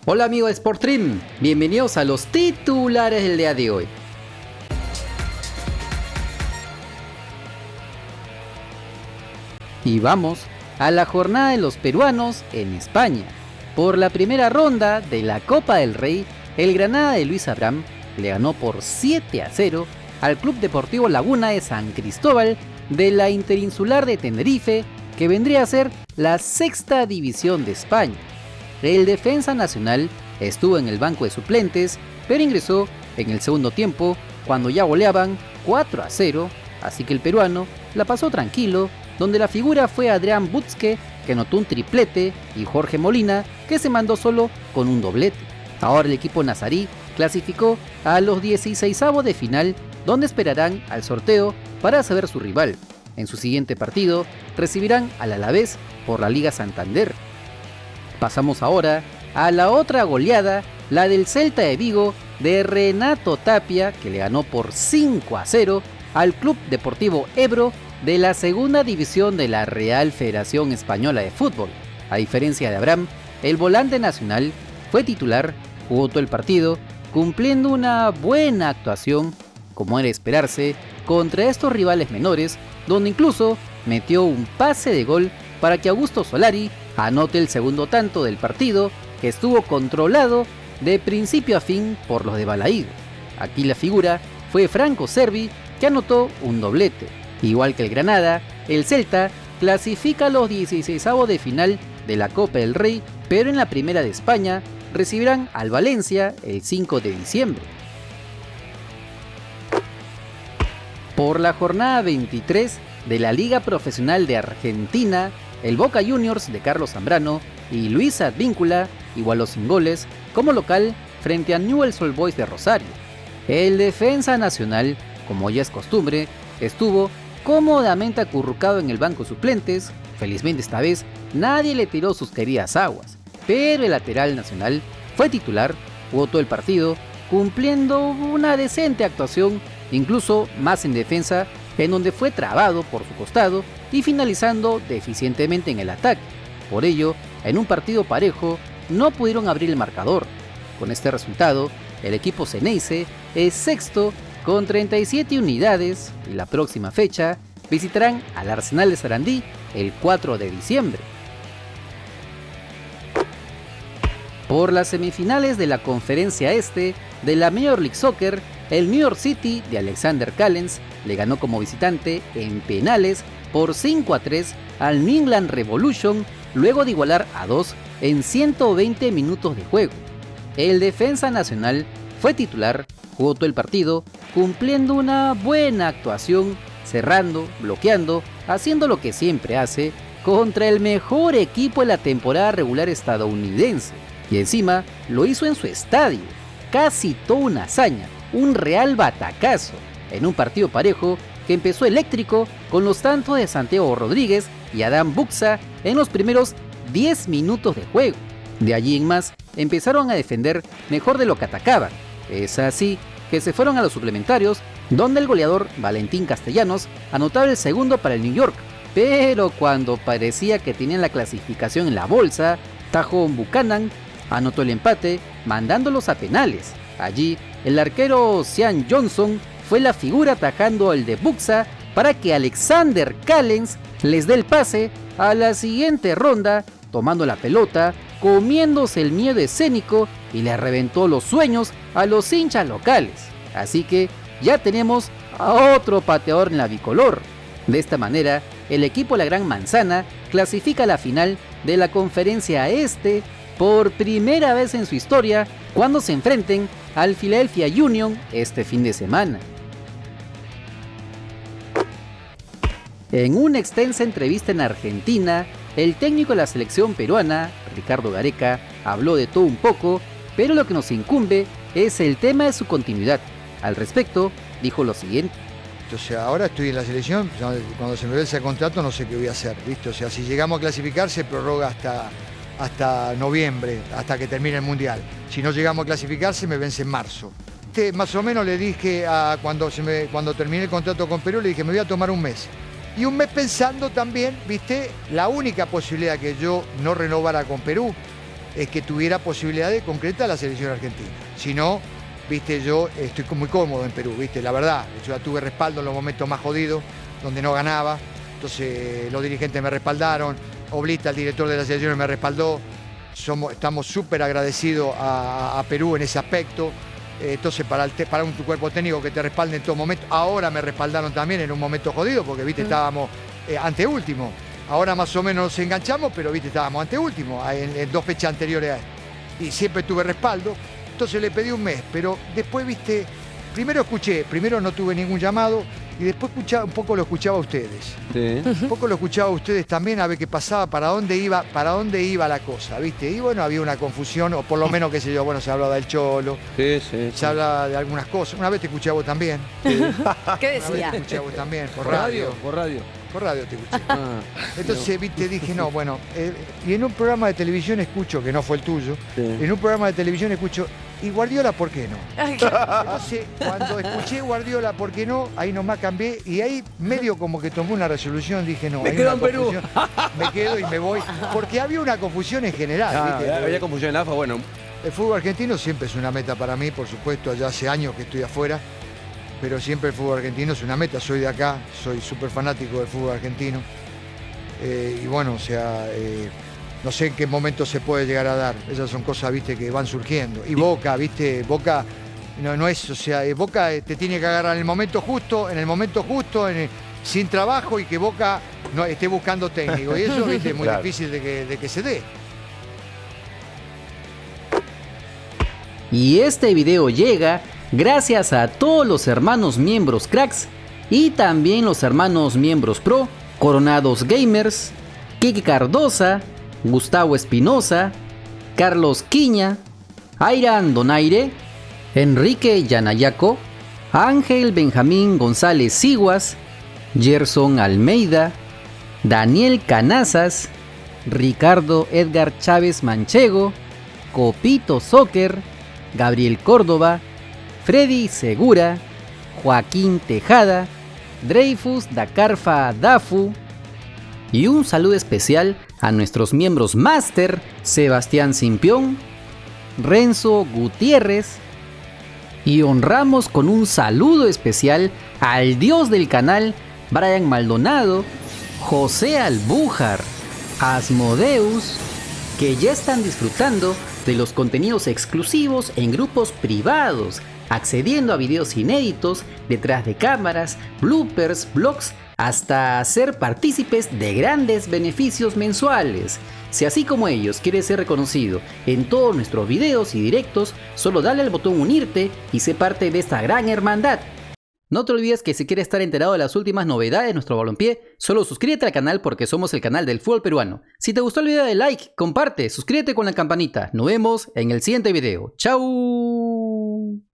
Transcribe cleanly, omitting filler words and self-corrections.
Hola amigo de Sportrim, bienvenidos a los titulares del día de hoy. Y vamos a la jornada de los peruanos en España. Por la primera ronda de la Copa del Rey, el Granada de Luis Abraham le ganó por 7-0 al Club Deportivo Laguna de San Cristóbal de la Interinsular de Tenerife, que vendría a ser la sexta división de España. El defensa nacional estuvo en el banco de suplentes, pero ingresó en el segundo tiempo cuando ya goleaban 4-0, así que el peruano la pasó tranquilo, donde la figura fue Adrián Butzke, que anotó un triplete, y Jorge Molina, que se mandó solo con un doblete. Ahora el equipo nazarí clasificó a los 16avos de final, donde esperarán al sorteo para saber su rival. En su siguiente partido recibirán al Alavés por la Liga Santander. Pasamos ahora a la otra goleada, la del Celta de Vigo de Renato Tapia, que le ganó por 5-0 al Club Deportivo Ebro de la segunda división de la Real Federación Española de Fútbol. A diferencia de Abraham, el volante nacional fue titular, jugó todo el partido, cumpliendo una buena actuación, como era de esperarse, contra estos rivales menores, donde incluso metió un pase de gol para que Augusto Solari anote el segundo tanto del partido, que estuvo controlado de principio a fin por los de Balaído. Aquí la figura fue Franco Cervi, que anotó un doblete. Igual que el Granada, el Celta clasifica a los 16avos de final de la Copa del Rey, pero en la Primera de España recibirán al Valencia el 5 de diciembre. Por la jornada 23 de la Liga Profesional de Argentina, el Boca Juniors de Carlos Zambrano y Luis Advíncula igualó sin goles como local frente a Newell's Old Boys de Rosario. El defensa nacional, como ya es costumbre, estuvo cómodamente acurrucado en el banco suplentes. Felizmente esta vez nadie le tiró sus queridas aguas, pero el lateral nacional fue titular, jugó todo el partido, cumpliendo una decente actuación, incluso más en defensa, en donde fue trabado por su costado y finalizando deficientemente en el ataque. Por ello, en un partido parejo, no pudieron abrir el marcador. Con este resultado, el equipo Ceneice es sexto con 37 unidades y la próxima fecha visitarán al Arsenal de Sarandí el 4 de diciembre. Por las semifinales de la Conferencia Este de la Major League Soccer, el New York City de Alexander Callens le ganó como visitante en penales por 5-3 al New England Revolution, luego de igualar a 2 en 120 minutos de juego. El defensa nacional fue titular, jugó todo el partido, cumpliendo una buena actuación, cerrando, bloqueando, haciendo lo que siempre hace contra el mejor equipo de la temporada regular estadounidense. Y encima lo hizo en su estadio, casi toda una hazaña, un real batacazo, en un partido parejo que empezó eléctrico con los tantos de Santiago Rodríguez y Adán Buxa en los primeros 10 minutos de juego. De allí en más empezaron a defender mejor de lo que atacaban. Es así que se fueron a los suplementarios, donde el goleador Valentín Castellanos anotaba el segundo para el New York, pero cuando parecía que tenían la clasificación en la bolsa, Tajon Buchanan anotó el empate, mandándolos a penales. Allí, el arquero Sean Johnson fue la figura atajando al de Buxa para que Alexander Callens les dé el pase a la siguiente ronda, tomando la pelota, comiéndose el miedo escénico y le reventó los sueños a los hinchas locales. Así que ya tenemos a otro pateador en la bicolor. De esta manera, el equipo La Gran Manzana clasifica a la final de la Conferencia Este por primera vez en su historia, cuando se enfrenten al Philadelphia Union este fin de semana. En una extensa entrevista en Argentina, el técnico de la selección peruana, Ricardo Gareca, habló de todo un poco, pero lo que nos incumbe es el tema de su continuidad. Al respecto, dijo lo siguiente. O sea, ahora estoy en la selección, cuando se me vence el contrato no sé qué voy a hacer, ¿viste? O sea, si llegamos a clasificar se prorroga hasta noviembre, hasta que termine el Mundial. Si no llegamos a clasificar se me vence en marzo. Más o menos le dije, cuando terminé el contrato con Perú, le dije, me voy a tomar un mes. Y un mes pensando también, ¿viste? La única posibilidad que yo no renovara con Perú es que tuviera posibilidad de concretar la selección argentina. Si no, viste, yo estoy muy cómodo en Perú, viste, la verdad. Yo ya tuve respaldo en los momentos más jodidos, donde no ganaba. Entonces los dirigentes me respaldaron, Oblita, el director de la selección, me respaldó. Estamos súper agradecidos a Perú en ese aspecto. Entonces para un cuerpo técnico que te respalde en todo momento, ahora me respaldaron también en un momento jodido, porque viste, estábamos anteúltimo. Ahora más o menos nos enganchamos, pero viste, estábamos anteúltimo en 2 fechas anteriores a él. Y siempre tuve respaldo. Entonces le pedí un mes, pero después, viste, primero no tuve ningún llamado y después un poco lo escuchaba a ustedes. Sí. Un poco lo escuchaba a ustedes también, a ver qué pasaba, para dónde iba la cosa, viste. Y bueno, había una confusión, o por lo menos, qué sé yo, bueno, se hablaba del Cholo, se hablaba de algunas cosas. Una vez te escuché a vos también. ¿Qué Una vez decía? te escuché a vos también, por radio. Por radio. Por radio te escuché. Entonces, viste, dije, no, bueno, y en un programa de televisión escucho, que no fue el tuyo, en un programa de televisión escucho, ¿y Guardiola por qué no? Entonces, cuando escuché Guardiola por qué no, ahí nomás cambié, y ahí medio como que tomé una resolución, dije, no, Me quedo en Perú. Me quedo y me voy, porque había una confusión en general, ¿viste? Había confusión en la AFA, bueno. El fútbol argentino siempre es una meta para mí, por supuesto, ya hace años que estoy afuera, pero siempre el fútbol argentino es una meta. Soy de acá, soy súper fanático del fútbol argentino. Y bueno, o sea, no sé en qué momento se puede llegar a dar. Esas son cosas, viste, que van surgiendo. Y Boca, viste, Boca no es, o sea, Boca te tiene que agarrar en el momento justo, sin trabajo, y que Boca no esté buscando técnico. Y eso, viste, es muy difícil de que se dé. Y este video llega gracias a todos los hermanos miembros cracks y también los hermanos miembros pro, Coronados Gamers, Kike Cardosa, Gustavo Espinosa, Carlos Quiña, Airan Donaire, Enrique Yanayaco, Ángel Benjamín González Siguas, Gerson Almeida, Daniel Canazas, Ricardo Edgar Chávez Manchego, Copito Soccer, Gabriel Córdoba, Freddy Segura, Joaquín Tejada, Dreyfus Dacarfa Dafu, y un saludo especial a nuestros miembros Master, Sebastián Simpión, Renzo Gutiérrez, y honramos con un saludo especial al dios del canal, Brian Maldonado, José Albújar, Asmodeus, que ya están disfrutando de los contenidos exclusivos en grupos privados, accediendo a videos inéditos, detrás de cámaras, bloopers, vlogs, hasta ser partícipes de grandes beneficios mensuales. Si así como ellos quieres ser reconocido en todos nuestros videos y directos, solo dale al botón unirte y sé parte de esta gran hermandad. No te olvides que si quieres estar enterado de las últimas novedades de nuestro balompié, solo suscríbete al canal porque somos el canal del fútbol peruano. Si te gustó el video, dale like, comparte, suscríbete con la campanita. Nos vemos en el siguiente video. ¡Chao!